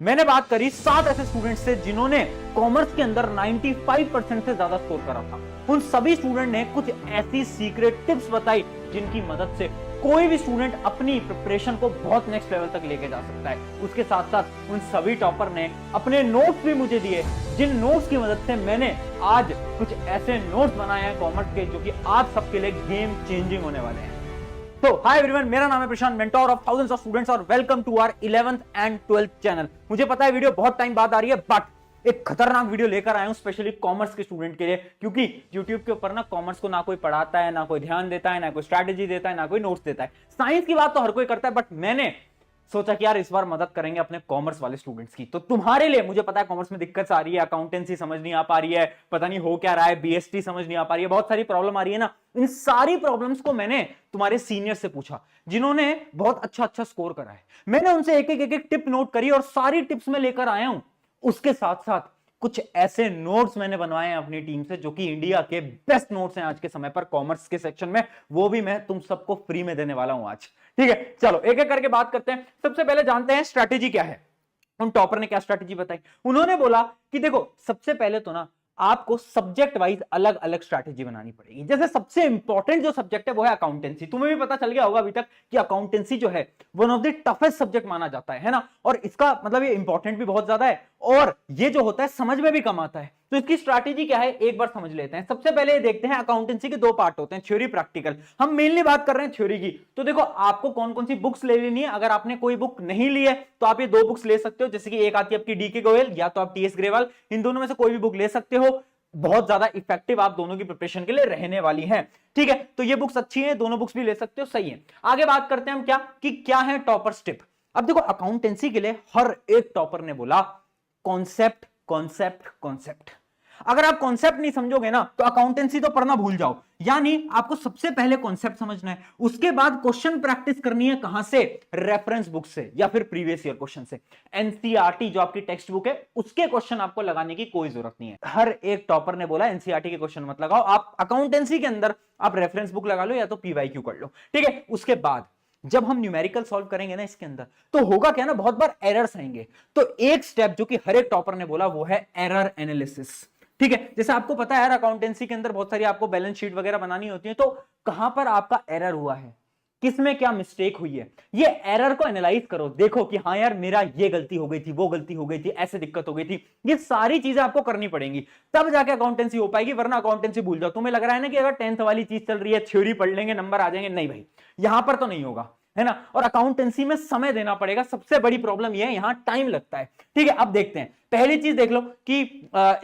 मैंने बात करी 7 ऐसे स्टूडेंट्स से जिन्होंने कॉमर्स के अंदर 95% से ज्यादा स्कोर करा था। उन सभी स्टूडेंट ने कुछ ऐसी सीक्रेट टिप्स बताई जिनकी मदद से कोई भी स्टूडेंट अपनी प्रिपरेशन को बहुत नेक्स्ट लेवल तक लेके जा सकता है। उसके साथ साथ उन सभी टॉपर ने अपने नोट्स भी मुझे दिए, जिन नोट्स की मदद से मैंने आज कुछ ऐसे नोट्स बनाए हैं कॉमर्स के जो कि आप सबके लिए गेम चेंजिंग होने वाले हैं। तो हाय एवरीवन, मेरा नाम है Prashant, mentor of thousands of students और welcome to our 11th and 12th channel. मुझे पता है वीडियो बहुत टाइम बाद आ रही है, बट एक खतरनाक वीडियो लेकर आया हूं स्पेशली कॉमर्स के स्टूडेंट के लिए, क्योंकि YouTube के ऊपर ना कॉमर्स को ना कोई पढ़ाता है, ना कोई ध्यान देता है, ना कोई स्ट्रैटेजी देता है, ना कोई नोट्स देता है। साइंस की बात तो हर कोई करता है, बट मैंने सोचा कि यार इस बार मदद करेंगे अपने कॉमर्स वाले स्टूडेंट्स की। तो तुम्हारे लिए मुझे पता है कॉमर्स में दिक्कत आ रही है, अकाउंटेंसी समझ नहीं आ पा रही है, पता नहीं हो क्या रहा है, बीएसटी समझ नहीं आ पा रही है, बहुत सारी प्रॉब्लम आ रही है ना। इन सारी प्रॉब्लम्स को मैंने तुम्हारे सीनियर से पूछा जिन्होंने बहुत अच्छा स्कोर करा है। मैंने उनसे एक टिप नोट करी और सारी टिप्स में लेकर आया हूं। उसके साथ साथ कुछ ऐसे नोट्स मैंने बनवाए हैं अपनी टीम से जो कि इंडिया के बेस्ट नोट्स हैं आज के समय पर कॉमर्स के सेक्शन में, वो भी मैं तुम सबको फ्री में देने वाला हूं आज। ठीक है, चलो एक एक करके बात करते हैं। सबसे पहले जानते हैं स्ट्रैटेजी क्या है। उन टॉपर ने क्या स्ट्रैटेजी बताई। उन्होंने बोला कि देखो सबसे पहले तो ना आपको सब्जेक्ट वाइज अलग अलग स्ट्रैटेजी बनानी पड़ेगी। जैसे सबसे इंपॉर्टेंट जो सब्जेक्ट है वो है अकाउंटेंसी। तुम्हें भी पता चल गया होगा अभी तक कि अकाउंटेंसी जो है one of the toughest subject माना जाता है ना, और इसका मतलब ये इंपॉर्टेंट भी बहुत ज्यादा है और ये जो होता है समझ में भी कम आता है। तो इसकी स्ट्रैटेजी क्या है एक बार समझ लेते हैं। सबसे पहले ये देखते हैं, अकाउंटेंसी के दो पार्ट होते हैं, थ्योरी प्रैक्टिकल। हम मेनली बात कर रहे हैं थ्योरी की। तो देखो आपको कौन कौन सी बुक्स ले लेनी है। अगर आपने कोई बुक नहीं ली है तो आप ये दो बुक्स ले सकते हो, जैसे कि एक आती है आपकी डीके गोयल या तो आप टीएस ग्रेवाल, इन दोनों में से कोई भी बुक ले सकते हो। बहुत ज्यादा इफेक्टिव आप दोनों की प्रिपरेशन के लिए रहने वाली हैं। ठीक है, तो ये बुक्स अच्छी हैं, दोनों बुक्स भी ले सकते हो, सही है। आगे बात करते हैं हम क्या है टॉपर्स टिप। अब देखो अकाउंटेंसी के लिए हर एक टॉपर ने बोला कॉन्सेप्ट कॉन्सेप्ट कॉन्सेप्ट। अगर आप कॉन्सेप्ट नहीं समझोगे ना तो अकाउंटेंसी तो पढ़ना भूल जाओ। यानी आपको सबसे पहले कॉन्सेप्ट समझना है, उसके बाद क्वेश्चन प्रैक्टिस करनी है। कहां से? रेफरेंस बुक से या फिर प्रीवियस ईयर क्वेश्चन से। एनसीईआरटी जो आपकी टेक्स्ट बुक है उसके क्वेश्चन आपको लगाने की कोई जरूरत नहीं है। हर एक टॉपर ने बोला एनसीईआरटी के क्वेश्चन मत लगाओ, आप अकाउंटेंसी के अंदर आप रेफरेंस बुक लगा लो या तो पीवाईक्यू कर लो। ठीक है, उसके बाद जब हम न्यूमेरिकल सॉल्व करेंगे ना इसके अंदर, तो होगा क्या ना, बहुत बार एरर्स आएंगे। तो एक स्टेप जो कि हर एक टॉपर ने बोला वो है एरर एनालिसिस। ठीक है, जैसे आपको पता है यार अकाउंटेंसी के अंदर बहुत सारी आपको बैलेंस शीट वगैरह बनानी होती है, तो कहां पर आपका एरर हुआ है, किसमें क्या मिस्टेक हुई है, ये एरर को एनालाइज करो। देखो कि हाँ यार मेरा ये गलती हो गई थी, वो गलती हो गई थी, ऐसे दिक्कत हो गई थी। ये सारी चीजें आपको करनी पड़ेंगी, तब जाके अकाउंटेंसी हो पाएगी, वरना अकाउंटेंसी भूल जाओ। तुम्हें लग रहा है ना कि अगर 10th वाली चीज चल रही है, थ्योरी पढ़ लेंगे नंबर आ जाएंगे, नहीं भाई, यहां पर तो नहीं होगा, है ना। और अकाउंटेंसी में समय देना पड़ेगा, सबसे बड़ी प्रॉब्लम यह है यहां टाइम लगता है। ठीक है, अब देखते हैं। पहली चीज देख लो कि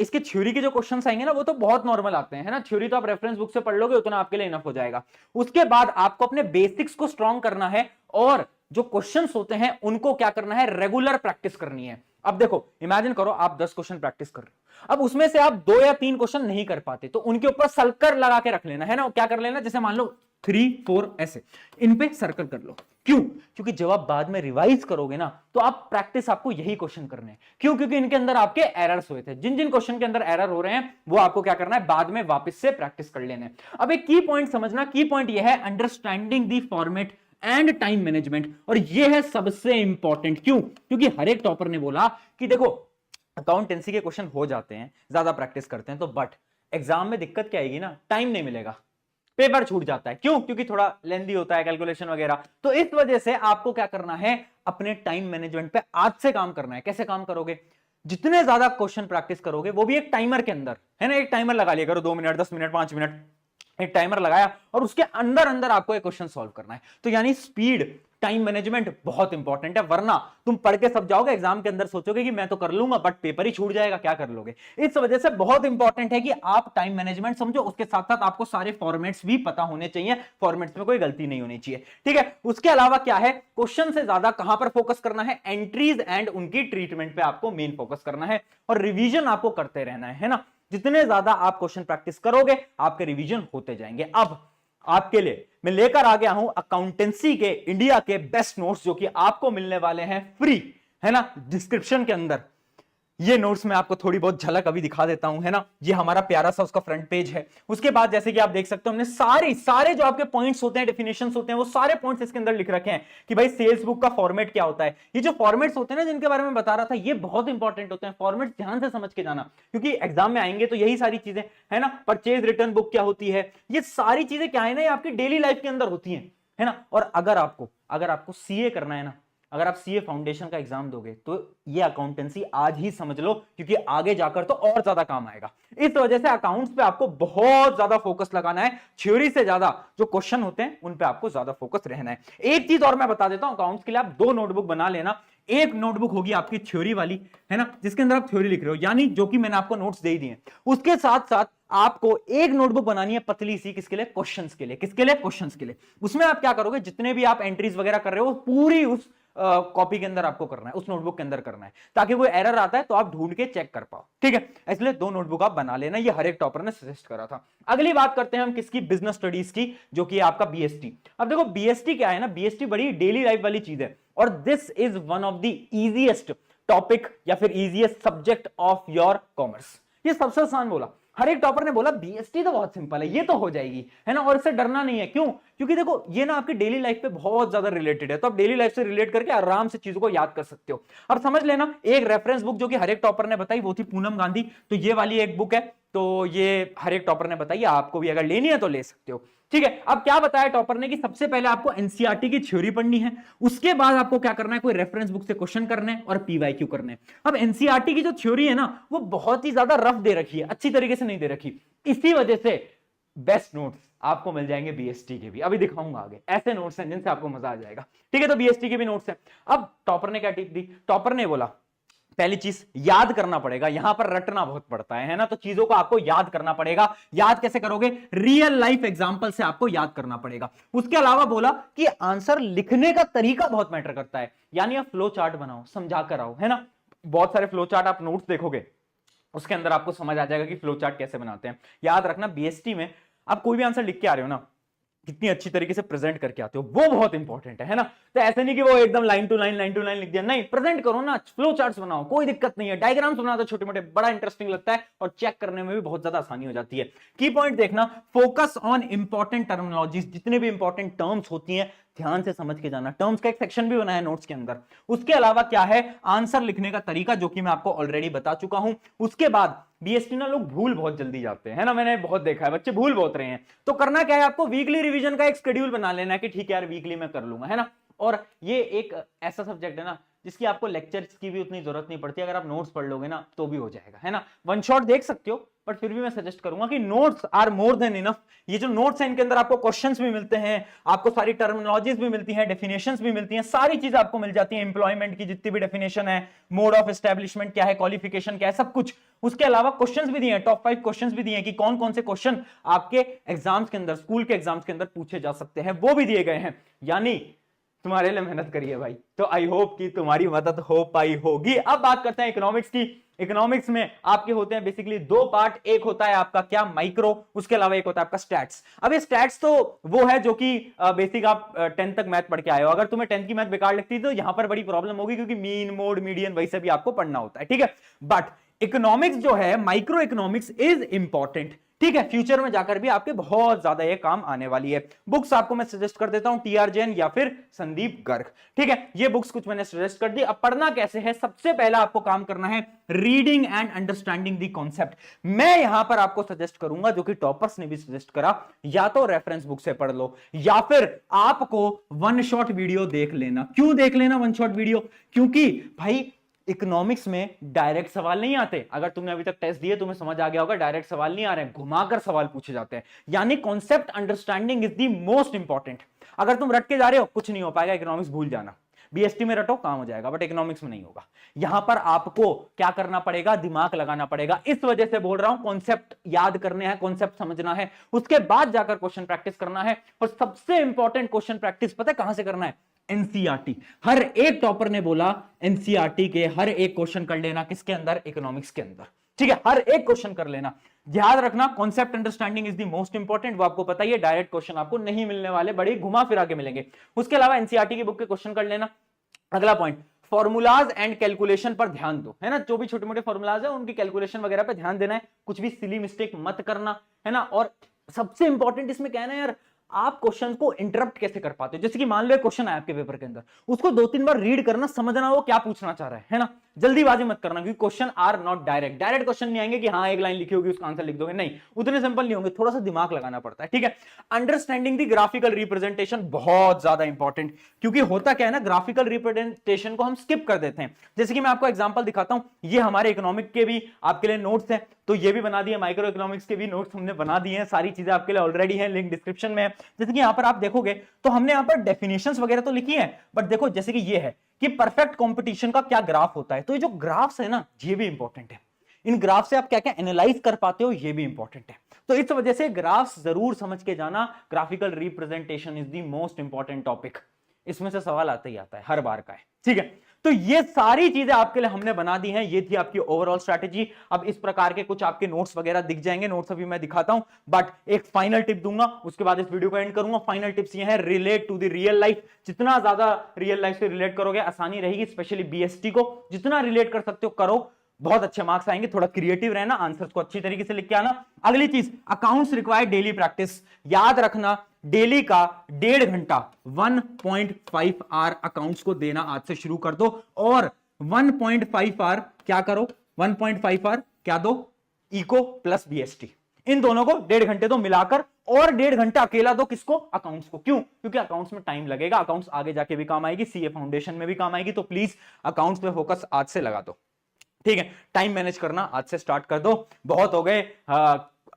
इसके थ्योरी के जो क्वेश्चंस आएंगे ना वो तो बहुत नॉर्मल आते हैं, है ना। थ्योरी तो आप रेफरेंस बुक से पढ़ लोगे, उतना आपके लिए इनफ हो जाएगा। उसके बाद आपको अपने बेसिक्स को स्ट्रॉन्ग करना है और जो क्वेश्चंस होते हैं उनको क्या करना है, रेगुलर प्रैक्टिस करनी है। अब देखो इमेजिन करो आप 10 क्वेश्चन प्रैक्टिस कर रहे हो, अब उसमें से आप 2 या 3 क्वेश्चन नहीं कर पाते तो उनके ऊपर सर्कल लगा के रख लेना, है ना। क्या कर लेना, जैसे मान लो 3, 4 ऐसे, इन पे सर्कल कर लो। क्यों? क्योंकि जब आप बाद में रिवाइज करोगे ना तो आप प्रैक्टिस आपको यही क्वेश्चन करने हैं। क्यों? क्योंकि इनके अंदर आपके एरर्स हुए थे। जिन जिन क्वेश्चन के अंदर एरर हो रहे हैं वो आपको क्या करना है, बाद में वापस से प्रैक्टिस कर लेना है। अब एक की पॉइंट समझना, की पॉइंट यह है understanding the format and time management, और यह है सबसे इंपॉर्टेंट। क्यों? क्योंकि हर एक टॉपर ने बोला कि देखो अकाउंटेंसी के क्वेश्चन हो जाते हैं, ज्यादा प्रैक्टिस करते हैं तो, बट एग्जाम में दिक्कत क्या आएगी ना, टाइम नहीं मिलेगा, पेपर छूट जाता है। क्यों? क्योंकि थोड़ा लेंदी होता है कैलकुलेशन वगैरह। तो इस वजह से आपको क्या करना है, अपने टाइम मैनेजमेंट पे आज से काम करना है। कैसे काम करोगे? जितने ज्यादा क्वेश्चन प्रैक्टिस करोगे, वो भी एक टाइमर के अंदर, है ना। एक टाइमर लगा लिया करो, 2 मिनट, 10 मिनट, 5 मिनट, एक टाइमर लगाया और उसके अंदर अंदर आपको एक क्वेश्चन सॉल्व करना है। तो यानी स्पीड, टाइम मैनेजमेंट बहुत इंपॉर्टेंट है, वरना तुम पढ़ के सब जाओगे, एग्जाम के अंदर सोचोगे कि मैं तो कर लूंगा, बट पेपर ही छूट जाएगा, क्या कर लोगे। इस वजह से बहुत इंपॉर्टेंट है कि आप टाइम मैनेजमेंट समझो, उसके साथ साथ आपको सारे फॉर्मेट्स भी पता होने चाहिए, फॉर्मेट्स में कोई गलती नहीं होनी चाहिए। ठीक है, उसके अलावा क्या है, क्वेश्चन से ज्यादा कहां पर फोकस करना है, एंट्रीज एंड उनकी ट्रीटमेंट पे आपको मेन फोकस करना है, और रिवीजन आपको करते रहना है ना। जितने ज्यादा आप क्वेश्चन प्रैक्टिस करोगे आपके रिवीजन होते जाएंगे। अब आपके लिए मैं लेकर आ गया हूं अकाउंटेंसी के इंडिया के बेस्ट नोट्स जो कि आपको मिलने वाले हैं फ्री, है ना, डिस्क्रिप्शन के अंदर। ये नोट्स में आपको थोड़ी बहुत झलक अभी दिखा देता हूं, है ना। ये हमारा प्यारा सा उसका फ्रंट पेज है। उसके बाद जैसे कि आप देख सकते हो हमने सारे जो आपके पॉइंट्स होते हैं, डेफिनेशंस होते हैं, वो सारे पॉइंट्स इसके अंदर लिख रखे हैं कि भाई सेल्स बुक का फॉर्मेट क्या होता है। ये जो फॉर्मेट्स होते हैं ना जिनके बारे में बता रहा था, ये बहुत इंपॉर्टेंट होते हैं। फॉर्मेट्स ध्यान से समझ के जाना, क्योंकि एग्जाम में आएंगे तो यही सारी चीजें, है ना। परचेज रिटर्न बुक क्या होती है, ये सारी चीजें क्या है ना, ये आपकी डेली लाइफ के अंदर होती है ना। और अगर आपको सीए करना है ना, अगर आप सीए फाउंडेशन का एग्जाम दोगे तो ये अकाउंटेंसी आज ही समझ लो, क्योंकि आगे जाकर तो और ज्यादा काम आएगा। इस वजह से अकाउंट्स पे आपको बहुत ज्यादा फोकस लगाना है। थ्योरी से ज्यादा जो क्वेश्चन होते हैं उन पे आपको ज्यादा फोकस रहना है। एक चीज और मैं बता देता हूं, अकाउंट्स के लिए आप 2 नोटबुक बना लेना। एक नोटबुक होगी आपकी थ्योरी वाली, है ना, जिसके अंदर आप थ्योरी लिख रहे हो, यानी जो कि मैंने आपको नोट्स दे दिए। उसके साथ साथ आपको एक नोटबुक बनानी है पतली सी, किसके लिए, क्वेश्चंस के लिए। किसके लिए, क्वेश्चंस के लिए। उसमें आप क्या करोगे, जितने भी आप एंट्रीज वगैरह कर रहे हो पूरी उस कॉपी के अंदर आपको करना है, उस नोटबुक के अंदर करना है, ताकि कोई एरर आता है तो आप ढूंढ के चेक कर पाओ, ठीक है। इसलिए 2 नोटबुक आप बना लेना, ये हर एक टॉपर ने सजेस्ट करा था। अगली बात करते हैं हम किसकी, बिजनेस स्टडीज की, जो कि आपका बीएसटी। अब देखो बीएसटी क्या है ना, बीएसटी बड़ी डेली लाइफ वाली चीज है, और this is one of the easiest topic या फिर easiest subject of your commerce. ये सबसे आसान बोला, हर एक टॉपर ने बोला बीएसटी तो बहुत सिंपल है, ये तो हो जाएगी, है ना, और इससे डरना नहीं है। क्यों? क्योंकि देखो ये ना आपकी डेली लाइफ पे बहुत ज्यादा रिलेटेड है, तो आप डेली लाइफ से रिलेट करके आराम से चीजों को याद कर सकते हो। अब समझ लेना, एक रेफरेंस बुक जो कि हर एक टॉपर ने बताई वो थी पूनम गांधी, तो ये वाली एक बुक है, तो ये हर एक टॉपर ने बताई, आपको भी अगर लेनी है तो ले सकते हो, ठीक है। अब क्या बताया टॉपर ने कि सबसे पहले आपको एनसीईआरटी की थ्योरी पढ़नी है, उसके बाद आपको क्या करना है, कोई रेफरेंस बुक से क्वेश्चन करने हैं और पीवाईक्यू करने हैं। अब एनसीईआरटी की जो थ्योरी है ना, वो बहुत ही ज्यादा रफ दे रखी है, अच्छी तरीके से नहीं दे रखी। इसी वजह से बेस्ट नोट्स आपको मिल जाएंगे बीएसटी के भी, अभी दिखाऊंगा आगे। ऐसे नोट्स हैं जिनसे आपको मजा आ जाएगा, ठीक है। तो बीएसटी के भी नोट्स हैं। अब टॉपर ने क्या टिप दी, टॉपर ने बोला पहली चीज याद करना पड़ेगा, यहां पर रटना बहुत पड़ता है ना, तो चीजों को आपको याद करना पड़ेगा। याद कैसे करोगे, रियल लाइफ एग्जांपल से आपको याद करना पड़ेगा। उसके अलावा बोला कि आंसर लिखने का तरीका बहुत मैटर करता है, यानी आप फ्लो चार्ट बनाओ, समझा कर आओ, है ना। बहुत सारे फ्लो चार्ट आप नोट्स देखोगे, उसके अंदर आपको समझ आ जाएगा कि फ्लो चार्ट कैसे बनाते हैं। याद रखना बीएसटी में आप कोई भी आंसर लिख के आ रहे हो ना, कितनी अच्छी तरीके से प्रेजेंट करके आते हो, वो बहुत इंपॉर्टेंट है ना। तो ऐसे नहीं कि वो एकदम लाइन टू लाइन लिख दिया, नहीं, प्रेजेंट करो ना, फ्लो चार्ट्स बनाओ, कोई दिक्कत नहीं है। डायग्राम्स बनाओ तो छोटे मोटे, बड़ा इंटरेस्टिंग लगता है और चेक करने में भी बहुत ज्यादा आसानी हो जाती है। की पॉइंट देखना, फोकस ऑन इंपॉर्टेंट टर्मिनोलॉजीज, जितने भी इंपॉर्टेंट टर्म्स होती हैं ध्यान से समझ के जाना। टर्म्स का एक सेक्शन भी बनाया नोट्स के अंदर। उसके अलावा क्या है, आंसर लिखने का तरीका, जो कि मैं आपको ऑलरेडी बता चुका हूं। उसके बाद बीएसटी ना लोग भूल बहुत जल्दी जाते हैं ना, मैंने बहुत देखा है, बच्चे भूल बहुत रहे हैं। तो करना क्या है, आपको वीकली रिवीजन का एक शेड्यूल बना लेना है कि ठीक है यार वीकली मैं कर लूंगा, है ना। और ये एक ऐसा सब्जेक्ट है ना जिसकी आपको लेक्चर्स की भी उतनी जरूरत नहीं पड़ती, अगर आप नोट्स पढ़ लोगे ना तो भी हो जाएगा, है ना। वन शॉट देख सकते हो, बट फिर भी मैं सजेस्ट करूंगा कि notes are more than enough. ये जो नोट्स हैं इनके अंदर आपको क्वेश्चंस भी मिलते हैं, आपको सारी टर्मिनोलॉजीज भी मिलती हैं, डेफिनेशंस भी मिलती हैं, सारी चीजें आपको मिल जाती हैं। एम्प्लॉयमेंट की जितनी भी डेफिनेशन है, मोड ऑफ एस्टैब्लिशमेंट क्या है, क्वालिफिकेशन क्या है, सब कुछ। उसके अलावा क्वेश्चंस भी दिए हैं, टॉप 5 क्वेश्चंस भी दिए हैं कि कौन कौन से क्वेश्चन आपके एग्जाम्स के अंदर, स्कूल के एग्जाम्स के अंदर पूछे जा सकते हैं, वो भी दिए गए हैं। यानी तुम्हारे लिए मेहनत करिए भाई, तो आई होप कि तुम्हारी मदद हो पाई होगी। अब बात करते हैं इकोनॉमिक्स की। इकोनॉमिक्स में आपके होते हैं बेसिकली 2 पार्ट, एक होता है आपका क्या, माइक्रो, उसके अलावा एक होता है आपका स्टैट्स। अब ये स्टैट्स तो वो है जो कि बेसिक आप 10th तक मैथ पढ़ के आए हो। अगर तुम्हें 10th की मैथ बेकार लगती है तो यहां पर बड़ी प्रॉब्लम होगी, क्योंकि मीन, मोड, मीडियन वैसे भी आपको पढ़ना होता है, ठीक है। बट इकोनॉमिक्स जो है, माइक्रो इकोनॉमिक्स इज इंपॉर्टेंट, ठीक है। फ्यूचर में जाकर भी आपके बहुत ज्यादा ये काम आने वाली है। बुक्स आपको मैं सजेस्ट कर देता हूं, टीआर जैन या फिर संदीप गर्ग, ठीक है। ये बुक्स कुछ मैंने सजेस्ट कर दी। अब पढ़ना कैसे है, सबसे पहला आपको काम करना है reading and understanding the concept. मैं यहां पर आपको सजेस्ट करूंगा, जो कि टॉपर्स ने भी सजेस्ट करा, या तो रेफरेंस बुक से पढ़ लो या फिर आपको वन शॉट वीडियो देख लेना। क्यों देख लेना वन शॉट वीडियो, क्योंकि भाई इकोनॉमिक्स में डायरेक्ट सवाल नहीं आते। अगर तुमने अभी तक टेस्ट दिए तुम्हें समझ आ गया होगा, डायरेक्ट सवाल नहीं आ रहे हैं, घुमाकर सवाल पूछे जाते हैं। यानी concept understanding is the most important. अगर तुम रट के जा रहे हो कुछ नहीं हो पाएगा, इकोनॉमिक्स भूल जाना। बीएसटी में रटो काम हो जाएगा, बट इकोनॉमिक्स में नहीं होगा। यहां पर आपको क्या करना पड़ेगा, दिमाग लगाना पड़ेगा। इस वजह से बोल रहा हूं, कॉन्सेप्ट याद करने हैं, कॉन्सेप्ट समझना है, उसके बाद जाकर क्वेश्चन प्रैक्टिस करना है। और सबसे इंपॉर्टेंट क्वेश्चन प्रैक्टिस पता है कहां से करना है, एनसीईआरटी। हर एक टॉपर ने बोला एनसीईआरटी के हर एक क्वेश्चन कर लेना, किसके अंदर, इकोनॉमिक्स के अंदर, ठीक है। हर एक क्वेश्चन कर लेना, याद रखना concept understanding is the most important. वो आपको पता ही है, डायरेक्ट क्वेश्चन आपको नहीं मिलने वाले, बड़े घुमा फिरा के मिलेंगे। उसके अलावा एनसीईआरटी की बुक के क्वेश्चन कर लेना। अगला पॉइंट, फॉर्मूलाज एंड कैलकुलेशन पर ध्यान दो, है ना। जो भी छोटे मोटे फॉर्मूलाज है उनकी कैलकुलेशन वगैरह पे ध्यान देना है, कुछ भी सिली मिस्टेक मत करना, है ना। और सबसे इंपॉर्टेंट इसमें कहना है यार, आप क्वेश्चन को इंटरप्ट कैसे कर पाते हो। जैसे कि मान लो क्वेश्चन आया आपके पेपर के अंदर, उसको 2-3 बार रीड करना, समझना वो क्या पूछना चाह रहा है ना। जल्दीबाजी मत करना, क्योंकि question are not direct question नहीं आएंगे कि हाँ एक लाइन लिखी होगी उसका आंसर लिख दोगे, नहीं, उतने सिंपल नहीं होंगे, थोड़ा सा दिमाग लगाना पड़ता है, ठीक है। अंडरस्टैंडिंग द ग्राफिकल रिप्रेजेंटेशन बहुत ज्यादा इंपॉर्टेंट, क्योंकि होता क्या है ना, ग्राफिकल रिप्रेजेंटेशन को हम स्किप कर देते हैं। जैसे कि मैं आपको एग्जांपल दिखाता हूं, ये हमारे इकोनॉमिक के भी आपके लिए नोट्स हैं, तो ये भी बना दिए, माइक्रो इकोनॉमिक्स के भी नोट्स हमने बना दिए हैं, सारी चीजें आपके लिए ऑलरेडी हैं, लिंक डिस्क्रिप्शन में है। जैसे कि यहां पर आप देखोगे तो हमने यहां पर डेफिनेशंस वगैरह तो लिखी है, बट देखो जैसे कि ये है कि परफेक्ट कंपटीशन का क्या ग्राफ होता है, तो ये जो ग्राफ्स है ना, ये भी इंपॉर्टेंट है। इन ग्राफ से आप क्या क्या एनालाइज कर पाते हो, ये भी इंपॉर्टेंट है। तो इस वजह से ग्राफ्स जरूर समझ के जाना, graphical representation is the most important topic. इसमें से सवाल आता ही आता है, हर बार का है, ठीक है। तो ये सारी चीजें आपके लिए हमने बना दी हैं, ये थी आपकी ओवरऑल स्ट्रैटेजी। अब इस प्रकार के कुछ आपके नोट्स वगैरह दिख जाएंगे, नोट्स अभी मैं दिखाता हूं, बट एक फाइनल टिप दूंगा, उसके बाद इस वीडियो को एंड करूंगा। फाइनल टिप्स ये है, relate to the real life. जितना ज्यादा रियल लाइफ से रिलेट करोगे आसानी रहेगी, स्पेशली बीएसटी को जितना रिलेट कर सकते हो करो, बहुत अच्छे मार्क्स आएंगे। थोड़ा क्रिएटिव रहना, आंसर्स को अच्छी तरीके से लिख के आना। अगली चीज, अकाउंट्स रिक्वायर्ड डेली प्रैक्टिस। याद रखना, डेली का 1.5 घंटा 1.5 आवर अकाउंट्स को देना आज से शुरू कर दो, और 1.5 आवर क्या करो, 1.5 आवर क्या दो, इको प्लस बीएसटी, इन दोनों को 1.5 घंटे दो मिलाकर, और 1.5 घंटा अकेला दो किसको, अकाउंट्स को। क्यों? क्योंकि अकाउंट्स में टाइम लगेगा, अकाउंट्स आगे जाके भी काम आएगी, सीए फाउंडेशन में भी काम आएगी, तो प्लीज अकाउंट्स पे फोकस आज से लगा दो, ठीक है। टाइम मैनेज करना आज से स्टार्ट कर दो। बहुत हो गए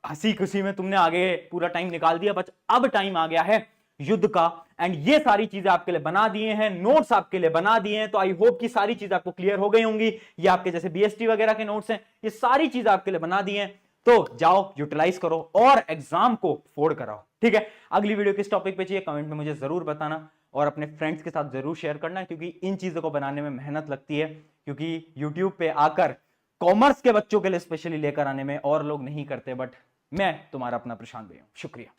हंसी खुशी में तुमने आगे पूरा टाइम निकाल दिया, बस अब टाइम आ गया है युद्ध का, एंड ये सारी चीजें आपके लिए बना दिए हैं, नोट्स आपके लिए बना दिए हैं। तो आई होप कि सारी चीजें आपको क्लियर हो गई होंगी। ये आपके जैसे बीएसटी वगैरह के नोट्स हैं, ये सारी चीजें आपके लिए बना दी हैं, तो जाओ यूटिलाइज करो और एग्जाम को फोड़ कराओ, ठीक है। अगली वीडियो किस टॉपिक पे चाहिए कमेंट में मुझे जरूर बताना, और अपने फ्रेंड्स के साथ जरूर शेयर करना, क्योंकि इन चीजों को बनाने में मेहनत लगती है, क्योंकि यूट्यूब पे आकर कॉमर्स के बच्चों के लिए स्पेशली लेकर आने में और लोग नहीं करते, बट मैं तुम्हारा अपना प्रशांत भैया, शुक्रिया।